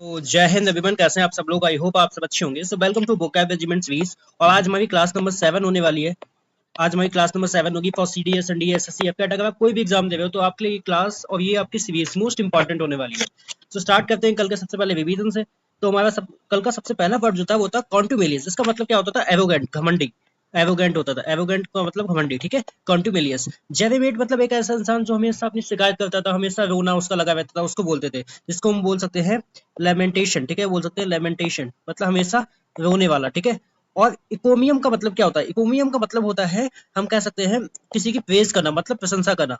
तो जय हिंद एवरीवन, कैसे हैं आप सब लोग। आई होप आप सब अच्छे होंगे। So welcome to Vocab Regiment series. और आज हमारी क्लास नंबर 7 होने वाली है। आज हमारी क्लास नंबर 7 होगी फॉर सीडीएस एंड एसएससी एफकेट। अगर आप कोई भी एग्जाम दे रहे हो तो आपके लिए ये क्लास और ये आपकी सीरीज मोस्ट इंपॉर्टेंट होने वाली है। तो स्टार्ट करते हैं कल के सबसे पहले रिवीजन से। तो हमारा कल का सबसे पहला वर्ड जो था वो था कॉन्टुमेलियस। इसका मतलब क्या होता था? एरोगेंट, घमंडी। एरोगेंट होता था। एरोगेंट का मतलब घमंडी, ठीक है। कॉन्टुमेलियस। जेरेमेट मतलब एक ऐसा इंसान जो हमेशा अपनी शिकायत करता था, हमेशा रोना उसका लगा रहता था, उसको बोलते थे। जिसको हम बोल सकते हैं लेमेंटेशन, ठीक है। बोल सकते हैं लेमेंटेशन मतलब हमेशा रोने वाला, ठीक है। और इकोमियम का मतलब क्या होता है? इकोमियम का मतलब होता है, हम कह सकते हैं किसी की प्रेज करना, मतलब प्रशंसा करना,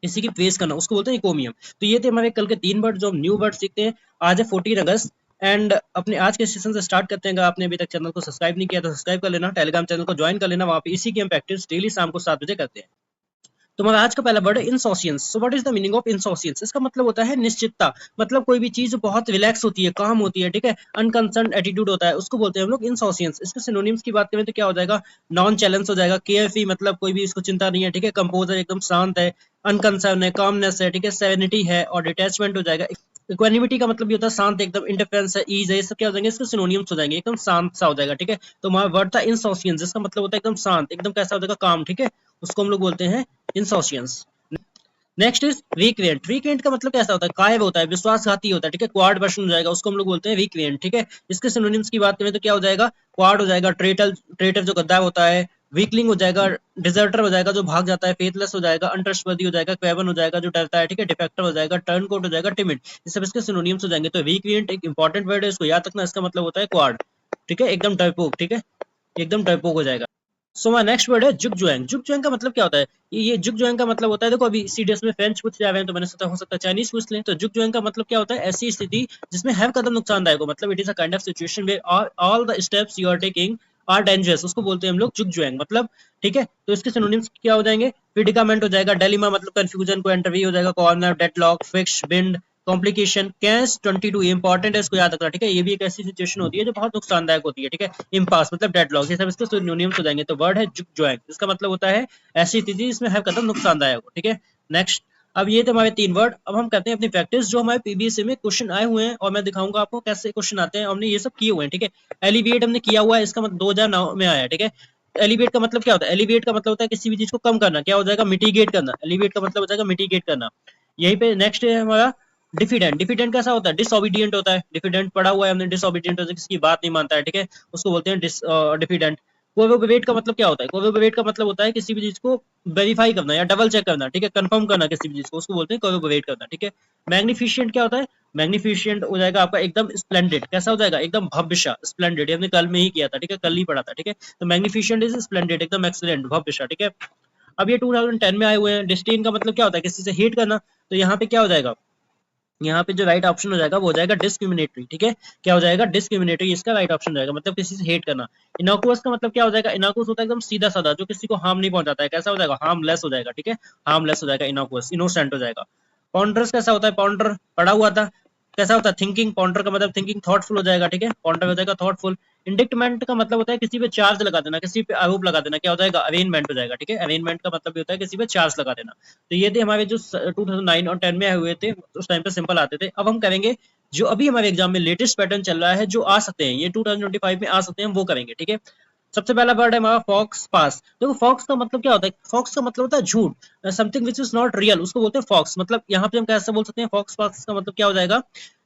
किसी की प्रेज करना, उसको बोलते हैं इकोमियम। तो ये थे हमारे कल के 3 वर्ड जो हम न्यू वर्ड सीखते हैं। आज है 14 अगस्त एंड अपने आज के सेशन से स्टार्ट करते हैं। अगर आपने अभी तक चैनल को सब्सक्राइब नहीं किया तो सब्सक्राइब कर लेना, टेलीग्राम चैनल को ज्वाइन कर लेना, वहां पे इसी की हम प्रैक्टिस डेली शाम को 7 बजे करते हैं। तो हमारा आज का पहला वर्ड है insouciance. So what is the meaning of insouciance? इसका मतलब होता है निश्चितता। मतलब कोई भी चीज बहुत रिलैक्स होती है, काम होती है, ठीक है। अनकंसर्न एटीट्यूड होता है, उसको बोलते हैं हम लोग इनसोशियंस। इसके सिनोनिम्स की बात करें तो क्या हो जाएगा? नॉन चैलेंज हो जाएगा, केयर फ्री मतलब कोई भी इसको चिंता नहीं है, ठीक है। कंपोजर एकदम शांत है, अनकंसर्न है, कामनेस है, ठीक है, सेरेनिटी है और डिटैचमेंट हो जाएगा। इक्वानिमिटी का मतलब भी होता है शांत एकदम, इंडिफरेंस है, ईज है, ये सब क्या हो जाएंगे? इसके सिनोनिम्स हो जाएंगे, एकदम शांत सा हो जाएगा, ठीक है। तो हमारा वर्ड था इनसोशियंस, जिसका मतलब होता है एकदम शांत, एकदम कैसा हो जाएगा? काम, ठीक है। उसको हम लोग बोलते हैं इनसोशियंस। Next is रिक्रिएंट। रिक्रिएंट का मतलब कैसा होता है? कायब होता है, विश्वासघाती होता है, ठीक है। क्वाड वर्षन हो जाएगा, उसको हम लोग बोलते हैं रिक्रिएंट, ठीक है। इसके सिनोनिम्स की बात करें तो क्या हो जाएगा? क्वाड हो जाएगा, ट्रेटर, ट्रेटर जो गद्दार होता है, वीकलिंग हो जाएगा, डिजर्टर हो जाएगा जो भाग जाता है, फेथलेस हो जाएगा, अनट्रस्टवर्दी हो जाएगा, क्वेवन हो जाएगा जो डरता है, ठीक है, डिफेक्टर हो जाएगा, टर्नकोट हो जाएगा, टिमिड। ये सब इसके सिनोनिम्स हो जाएंगे। तो रिक्रिएंट एक इंपॉर्टेंट वर्ड है, इसको याद रखना। इसका मतलब होता है क्वाड, ठीक है, एकदम डरपोक, ठीक है, एकदम डरपोक हो जाएगा। सो माय नेक्स्ट वर्ड है जुग जुएंग। जुग जुएंग का मतलब क्या होता है? ये जुग जुएंग का मतलब होता है, देखो अभी सीडीएस में फ्रेंच पूछ जा रहे हैं तो मैंने सोचा हो सकता है चाइनीज पूछ लें। तो जुग जुएंग का मतलब क्या होता है? ऐसी स्थिति जिसमें हर कदम नुकसानदायक हो, मतलब it is a kind of situation where all the steps you are taking are dangerous, उसको बोलते हैं हम लोग जुग जुएंग, मतलब, ठीक है। तो इसके सिनोनिम्स क्या हो जाएंगे? प्रिडिकामेंट हो जाएगा, डेलिमा मतलब कंफ्यूजन को, एंटरवी हो जाएगा, corner, deadlock, fix, bind, complication, cash 22 important है, इसको याद रखना, ठीक है। ये भी एक ऐसी सिचुएशन होती है जो बहुत नुकसानदायक होती है, ठीक है। इम्पास मतलब डेडलॉक, ये सब इसके सिनोनिम्स हो जाएंगे। तो वर्ड है जुग जुएंग, इसका मतलब होता है ऐसी स्थिति जिसमें हर कदम नुकसानदायक हो, ठीक है। नेक्स्ट, अब ये थे हमारे 3 वर्ड। अब हम करते हैं अपनी प्रैक्टिस जो हमारे पीबीएससी में क्वेश्चन आए हुए हैं, और मैं दिखाऊंगा आपको कैसे क्वेश्चन आते हैं। हमने ये सब किए हुए हैं, ठीक है। एलिविएट हमने किया हुआ है, इसका मतलब 2009 में आया है, ठीक है। एलिविएट का मतलब क्या होता है? एलिविएट का मतलब होता है किसी भी चीज को कम करना, क्या हो जाएगा? मिटिगेट करना। एलिविएट का मतलब हो जाएगा मिटिगेट करना। यहीं पे नेक्स्ट है हमारा डिफिडेंट। डिफिडेंट कैसा होता है? डिसओबीडियंट होता है। डिफिडेंट पढ़ा हुआ है हमने, डिसओबीडियंट होता है किसी की बात नहीं मानता है, ठीक है, उसको बोलते हैं डिफिडेंट। कोवेट का मतलब क्या होता है? कोवेट का मतलब होता है किसी भी चीज को वेरीफाई करना या डबल चेक करना, ठीक है, कंफर्म करना किसी भी चीज को, उसको बोलते हैं कोवेट करना, ठीक है। मैग्निफिशिएंट क्या होता है? मैग्निफिशिएंट हो जाएगा आपका एकदम स्प्लेंडेड, कैसा हो जाएगा? एकदम भव्यशा, स्प्लेंडेड, ये हमने कल में ही किया था, ठीक है, कल ही पढ़ा था, ठीक है। तो मैग्निफिशिएंट इज स्प्लेंडेड, एकदम एक्सीलेंट, भव्यशा, ठीक है। अब ये 2010 में आए हुए हैं। डिस्डेन का मतलब क्या होता है? किसी से हेट करना। तो यहाँ पे क्या हो जाएगा? यहाँ पे जो राइट ऑप्शन हो जाएगा वो हो जाएगा डिस्क्रिमिनेटरी, ठीक है। क्या हो जाएगा? डिस्क्रिमिनेटरी, इसका राइट ऑप्शन जाएगा, मतलब किसी से हेट करना। इनोकुअस का मतलब क्या हो जाएगा? इनोकुअस होता है एकदम सीधा साधा, जो किसी को हार्म नहीं पहुंचाता है, कैसा हो जाएगा? हार्मलेस हो जाएगा, ठीक है, हार्मलेस हो जाएगा इनोकुअस, इनोसेंट हो जाएगा। पॉन्डरस कैसा होता है? पॉन्डर पढ़ा हुआ था, कैसा होता है? थिंकिंग। पॉन्डर का मतलब थिंकिंग, थॉटफुल हो जाएगा, ठीक है, पॉन्डर हो जाएगा थॉटफुल। इंडिक्टमेंट का मतलब होता है किसी पे चार्ज लगा देना, किसी पे आरोप लगा देना, क्या हो जाएगा? अरेनमेंट हो जाएगा, ठीक है। अरेनमेंट का मतलब होता है किसी पे चार्ज लगा देना। तो ये थे हमारे जो 2009 और 10 में आए हुए थे, उस टाइम पे सिंपल आते थे। अब हम करेंगे जो अभी हमारे एग्जाम में लेटेस्ट पैटर्न चल रहा है, जो आ सकते हैं, ये 2025 में आ सकते हैं, हम वो करेंगे, ठीक है। सबसे पहला वर्ड है हमारा फॉक्स पास। देखो फॉक्स का मतलब क्या होता है? फॉक्स का मतलब होता है झूठ, something which is not real, उसको बोलते हैं फॉक्स। मतलब यहाँ पे हम कैसे बोल सकते हैं फॉक्स पास का मतलब क्या हो जाएगा?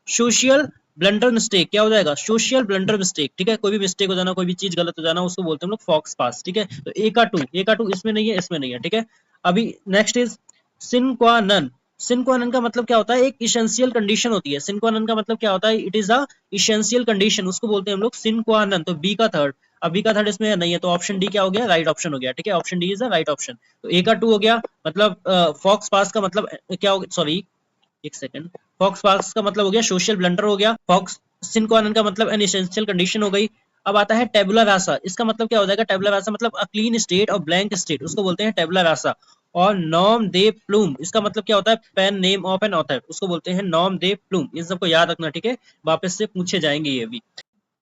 सोशल ब्लंडर मिस्टेक, क्या हो जाएगा? सोशल ब्लंडर मिस्टेक, ठीक है, कोई भी मिस्टेक हो जाना, कोई भी चीज गलत हो जाना, उसको बोलते हैं हम लोग फॉक्स पास, ठीक है। तो ए का टू इसमें नहीं है, इसमें नहीं है, ठीक है। अभी नेक्स्ट इज सिन क्वा नन। सिन क्वा नन का मतलब क्या होता है? एक इसेंशियल कंडीशन होती है। सिन क्वा नन का मतलब क्या होता है? It is a essential condition, उसको बोलते हैं हम लोग सिन क्वा नन। तो बी का थर्ड, अब बी का थर्ड इसमें नहीं है, तो ऑप्शन डी क्या हो गया? राइट ऑप्शन हो गया, ठीक है, option D is the right option. तो ए का टू हो गया, मतलब फॉक्स पास का मतलब क्या हो गया? सॉरी, एक सेकंड। फॉक्स पास का मतलब हो गया सोशल ब्लंडर हो गया। फॉक्स सिन क्वा नन का मतलब एन एसेंशियल कंडीशन हो गई। अब आता है टेबुला रासा। इसका मतलब क्या हो जाएगा? टेबुला रासा मतलब अ क्लीन स्टेट और ब्लैंक स्टेट, उसको बोलते हैं टेबुला रासा। और नॉम दे प्लूम, इसका मतलब क्या होता है? Pen name of an author, उसको बोलते हैं नॉम दे प्लूम। इन सबको याद रखना, ठीक है, वापस से पूछे जाएंगे ये भी।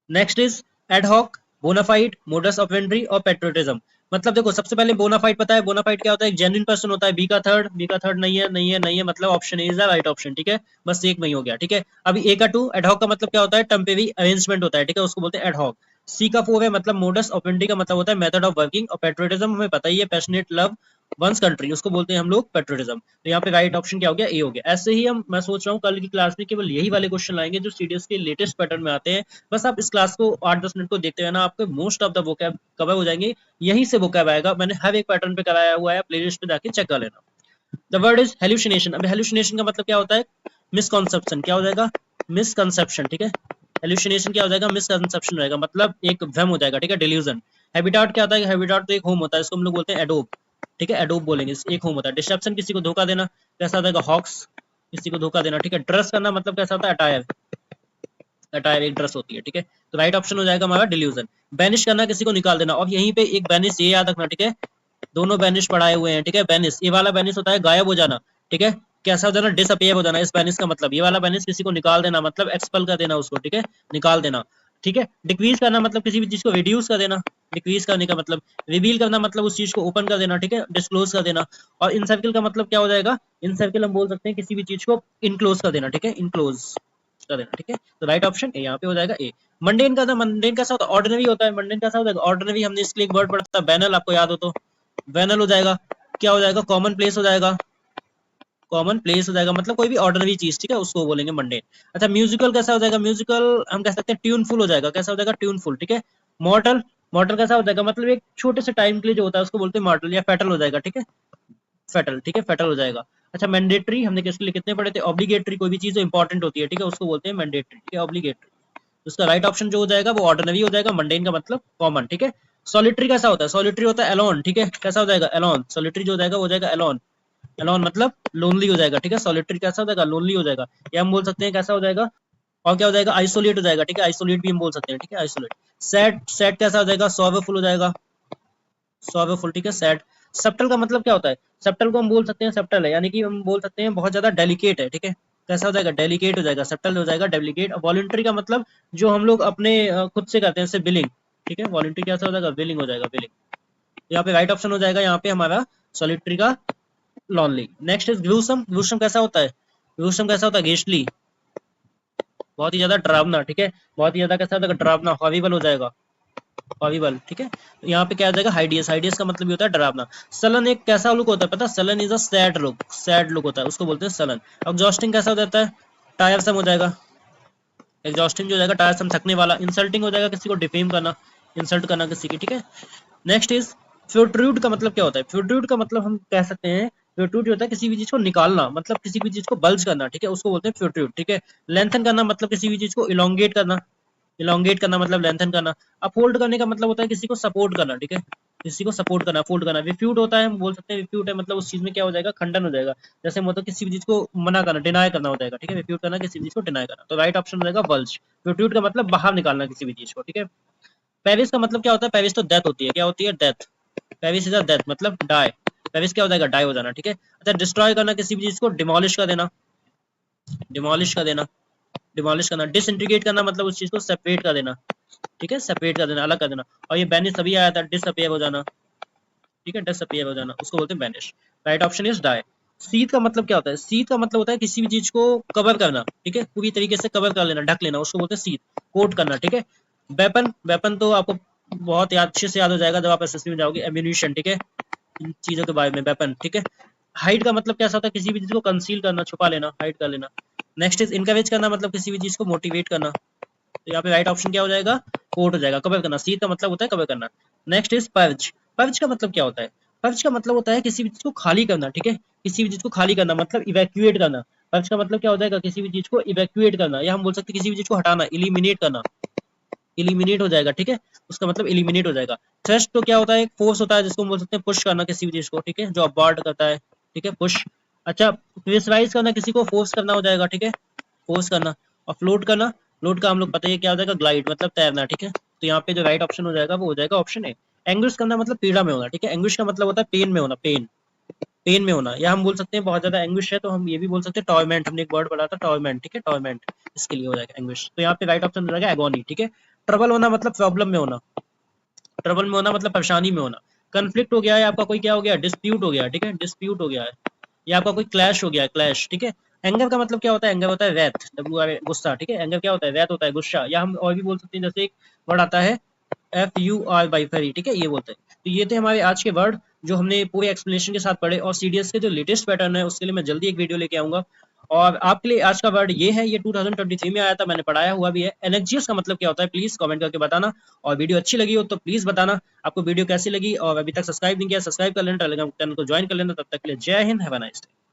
Next is ad hoc, bona fide, modus operandi और पेट्रोटिज्म। मतलब देखो सबसे पहले बोनाफाइड पता है, बोनाफाइड क्या होता है, एक जेन्युइन पर्सन होता है, बी का थर्ड नहीं है, नहीं है, नहीं है, मतलब option A is the right option, ठीक है, बस एक नहीं हो गया, ठीक है। अभी ए का टू, एडहॉक का मतलब क्या होता है, टेम्परेरी अरेंजमेंट होता है, ठीक है, उसको बोलते हैं एडहॉक। सी का फोर है, मतलब मोडस ऑपरेंडी का मतलब होता है मेथड ऑफ वर्किंग, और पेट्रियटिज्म हमें पता ही है, पैशनेट लव वंस कंट्री, उसको बोलते हैं हम लोग पेट्रियटिज्म। तो यहाँ पे राइट ऑप्शन क्या हो गया, ए हो गया। ऐसे ही हम, मैं सोच रहा हूँ कल की क्लास में केवल यही वाले क्वेश्चन लाएंगे जो सीडीएस के लेटेस्ट पैटर्न में आते हैं। बस आप इस क्लास को 8-10 मिनट को देखते रहना, आपके most of the vocab cover हो जाएंगे, यहीं से वोकैब आएगा, मैंने हर एक पैटर्न पे कराया हुआ है, प्लेलिस्ट पे जाके चेक कर लेना। The word is hallucination. अब हेल्यूसिनेशन का मतलब क्या होता है, मिसकॉन्सेप्शन, क्या हो जाएगा, मिसकंसेप्शन, ठीक है। हेल्यूसिनेशन क्या हो जाएगा, मिसकंसेप्शन रहेगा, मतलब एक भ्रम हो जाएगा, ठीक है, डिल्यूजन। हैबिटाट क्या होता है, हैबिटाट तो एक होम होता है, इसको हम लोग बोलते हैं एडोब, ठीक है, एडोब बोलेंगे, एक होम होता है। डिसेप्शन किसी को धोखा देना, कैसा होता है, हॉक्स, किसी को धोखा देना, ठीक है। ड्रेस करना मतलब कैसा होता है, अटायर, अटायर एक ड्रेस होती है, ठीक है। तो राइट ऑप्शन हो जाएगा हमारा डिल्यूजन। बैनिश करना, किसी को निकाल देना, और यहीं पे एक बैनिश ये याद रखना, ठीक है, दोनों बैनिश पढ़ाए हुए हैं, ठीक है। बैनिश, ये वाला बैनिश होता है गायब हो जाना, ठीक है, कैसा हो जाना, डिसअपियर हो जाना, इस बैनिश का मतलब। ये वाला बैनिश किसी को निकाल देना, मतलब एक्सपेल कर देना उसको, ठीक है, निकाल देना, ठीक है। डिक्रीज करना मतलब किसी भी चीज को रिड्यूस कर देना, डिक्रीज करने का मतलब। रिवील करना मतलब उस चीज को ओपन कर देना, ठीक है, डिस्क्लोज कर देना। और इनसर्किल का मतलब क्या हो जाएगा, इनसर्किल हम बोल सकते हैं किसी भी चीज को इनक्लोज कर देना, ठीक है, इनक्लोज कर देना, ठीक है। तो राइट ऑप्शन ए यहाँ पे हो जाएगा, ए। मंडेन का, मंडेन कैसा होता है, ऑर्डिनरी होता है, मंडेन कैसा होता है, ऑर्डिनरी। हमने इसके लिए एक वर्ड पढ़ा था बैनल, आपको याद हो तो, बैनल हो जाएगा। क्या हो जाएगा, कॉमन प्लेस हो जाएगा, कॉमन प्लेस हो जाएगा, मतलब कोई भी ऑर्डिनरी चीज, ठीक है, उसको बोलेंगे मंडेन। अच्छा, म्यूजिकल कैसा हो जाएगा, म्यूजिकल हम कह सकते हैं ट्यूनफुल हो जाएगा, कैसा हो जाएगा, ट्यूनफुल, ठीक है। मॉर्टल, मॉर्टल कैसा हो जाएगा, मतलब एक छोटे से टाइम के लिए जो होता है उसको बोलते हैं मॉर्टल, या फेटल हो जाएगा, ठीक है, फेटल, ठीक है, फेटल हो जाएगा। अच्छा, मैंडेटरी हमने किसके लिए कितने पढ़े थे, ऑब्लिगेटरी, कोई भी चीज जो इंपॉर्टेंट होती है, ठीक है, उसको बोलते हैं मैंडेटरी, ठीक है, ऑब्लिगेटरी। उसका राइट ऑप्शन जो हो जाएगा वो ऑर्डिनरी हो जाएगा, मंडेन का मतलब कॉमन, ठीक है। सॉलिटरी कैसा होता है, सॉलिटरी होता है एलोन, ठीक है, कैसा हो जाएगा, एलोन, सॉलिटरी जो हो जाएगा वो हो जाएगा एलोन, एलोन मतलब लोनली हो जाएगा, ठीक है। सॉलिटरी कैसा हो जाएगा, लोनली हो जाएगा, या हम बोल सकते हैं कैसा हो जाएगा, और क्या हो जाएगा, आइसोलेट हो जाएगा, ठीक है, आइसोलेट भी हम बोल सकते हैं, ठीक है, आइसोलेट। सैड, सैड कैसा हो जाएगा, सॉर्वफुल हो जाएगा, सॉर्वफुल, ठीक है, सैड। सब्टल का मतलब क्या होता है, सब्टल को हम बोल सकते हैं, सब्टल है यानी कि हम बोल सकते हैं बहुत ज्यादा डेलिकेट है, ठीक है, कैसा हो जाएगा, डेलिकेट हो जाएगा, सब्टल हो जाएगा, डेलिकेट। वॉलंटरी का मतलब जो हम लोग अपने खुद से करते हैं, जैसे बिलिंग, ठीक है, वॉलंटरी कैसा हो जाएगा, बिलिंग हो जाएगा, बिलिंग। यहाँ पे राइट ऑप्शन हो जाएगा यहाँ पे हमारा सॉलिटरी का लॉनली। नेक्स्ट इज ग्लूसम, ग्लूसम कैसा होता है, ग्लूसम कैसा होता है, गेस्टली, बहुत ही ज्यादा डरावना, ठीक है, बहुत ही ज्यादा कैसा होता है, डरावना, हॉरिबल हो जाएगा, हॉरिबल, ठीक है। यहाँ पे क्या आ जाएगा, हाइडियस, हाइडियस का मतलब भी होता है डरावना। सलन एक कैसा लुक होता है पता, sullen is a sad look, sad look होता है, उसको बोलते हैं सलन। एग्जॉस्टिंग कैसा हो जाता है, टायरसम हो जाएगा, एग्जॉस्टिंग जो हो जाएगा टायरसम, थकने वाला। इंसल्टिंग हो जाएगा, किसी को डिफेम करना, इंसल्ट करना किसी की, ठीक है। नेक्स्ट इज फ्यूट्रूड का मतलब क्या होता है, फ्यूट्रूड का मतलब हम कह सकते हैं, फ्यूट्रूड होता है किसी भी चीज को निकालना, मतलब किसी भी चीज को बल्ज करना, ठीक है, उसको बोलते हैं फ्यूट्रूड, ठीक है। लेंथन करना मतलब किसी भी चीज को इलोंगेट करना, इलोंगेट करना मतलब लेंथन करना। अपहोल्ड करने का मतलब होता है किसी को सपोर्ट करना, ठीक है, किसी को सपोर्ट करना, फोल्ड करना। रिफ्यूट होता है, हम बोल सकते हैं रिफ्यूट है मतलब उस चीज में क्या हो जाएगा, खंडन हो जाएगा, जैसे मतलब किसी भी चीज को मना करना, डिनाई करना हो जाएगा, ठीक है, रिफ्यूट करना किसी भी चीज को डिनाई करना। तो राइट ऑप्शन हो जाएगा बल्ज। रिफ्यूट का मतलब बाहर निकालना किसी भी चीज को, ठीक है। पेरिस का मतलब क्या होता है, पेरिस तो डेथ होती है, क्या होती है, death, Paris is a death मतलब डाई, पेरिस क्या हो जाएगा, डाई हो जाना, ठीक है। अच्छा, डिस्ट्रॉय करना किसी भी चीज को, डिमोलिश कर देना, डिमोलिश कर देना, डिमोलिश करना। डिसइंटीग्रेट करना मतलब उस चीज को सेपरेट कर देना, ठीक है, सेपरेट कर देना, अलग कर देना। और ये बैनिश सभी आया था, डिसअपियर हो जाना, ठीक है, डिसअपियर हो जाना, उसको बोलते हैं banish. Right option is die. Seethe का मतलब क्या होता है, सीथ का मतलब होता है किसी भी चीज को कवर करना, ठीक है, पूरी तरीके से कवर कर लेना, ढक लेना, उसको बोलते हैं सीथ, कोट करना, ठीक है। वेपन, वेपन तो आपको बहुत याद, अच्छे से याद हो जाएगा जब आप एसएससी में जाओगे, एम्यूनिशन, ठीक है, इन चीजों के बारे में, वेपन, ठीक है। हाइड का मतलब कैसा होता है, किसी भी चीज को कंसील करना, छुपा लेना, हाइड कर लेना। नेक्स्ट इज इनकरेज करना, मतलब किसी भी चीज को मोटिवेट करना। तो यहाँ पे राइट ऑप्शन क्या हो जाएगा, कोट हो जाएगा, कवर करना, सी का मतलब होता है कवर करना। नेक्स्ट इज पर्ज, पर्ज का मतलब क्या होता है, पर्ज का मतलब होता है किसी भी चीज को खाली करना, ठीक है, किसी भी चीज को खाली करना मतलब इवैक्यूएट करना। पर्ज का मतलब क्या हो जाएगा, किसी भी चीज को इवैक्यूएट करना, या हम बोल सकते हैं किसी भी चीज को हटाना, इलिमिनेट करना, इलिमिनेट हो जाएगा, ठीक है, उसका मतलब इलिमिनेट हो जाएगा। थ्रस्ट तो क्या होता है, एक फोर्स होता है जिसको हम बोल सकते हैं पुश करना किसी भी चीज को, ठीक है, जो अपवार्ड करता है, ठीक है, पुश। अच्छा, प्रेशराइज करना, किसी को फोर्स करना हो जाएगा, ठीक है, फोर्स करना। और फ्लोट करना, फ्लोट का हम लोग पता है क्या हो जाएगा, ग्लाइड मतलब तैरना, ठीक है। तो यहाँ पे जो राइट ऑप्शन हो जाएगा वो हो जाएगा ऑप्शन ए। एंग्विश करना मतलब पीड़ा में होना, ठीक है, एंग्विश का मतलब होता है पेन में होना, पेन, पेन में होना, या हम बोल सकते हैं बहुत ज्यादा एंग्विश है तो हम ये भी बोल सकते हैं टॉर्मेंट, हमने एक वर्ड पढ़ा था टॉर्मेंट, ठीक है, टॉर्मेंट, इसके लिए हो जाएगा एंग्विश। तो यहाँ पे राइट ऑप्शन हो जाएगा एगोनी, ठीक है। ट्रबल होना मतलब प्रॉब्लम में होना, ट्रबल में होना मतलब परेशानी में होना। कन्फ्लिक्ट हो गया है, आपका कोई क्या हो गया, डिस्प्यूट हो गया, ठीक है, डिस्प्यूट हो गया है, या आपका कोई क्लैश हो गया, क्लैश, ठीक है। एंगर का मतलब क्या होता है, एंगर होता है वैथ, गुस्सा, ठीक है, एंगर क्या होता है, वैथ होता है, गुस्सा, या हम और भी बोल सकते हैं, जैसे एक वर्ड आता है FUR, ठीक है, ये बोलते हैं। तो ये थे हमारे आज के वर्ड जो हमने पूरे एक्सप्लेनेशन के साथ पढ़े, और CDS के जो लेटेस्ट पैटर्न है उसके लिए मैं जल्दी एक वीडियो लेके आऊंगा। और आपके लिए आज का वर्ड ये है, ये 2023 में आया था, मैंने पढ़ाया हुआ भी है। एनएक्जियस का मतलब क्या होता है, प्लीज कमेंट करके बताना। और वीडियो अच्छी लगी हो तो प्लीज बताना आपको वीडियो कैसी लगी, और अभी तक सब्सक्राइब नहीं किया, सब्सक्राइब कर लेना, टेलीग्राम चैनल को ज्वाइन कर लेना। तब तक के लिए जय Hind, have a nice day.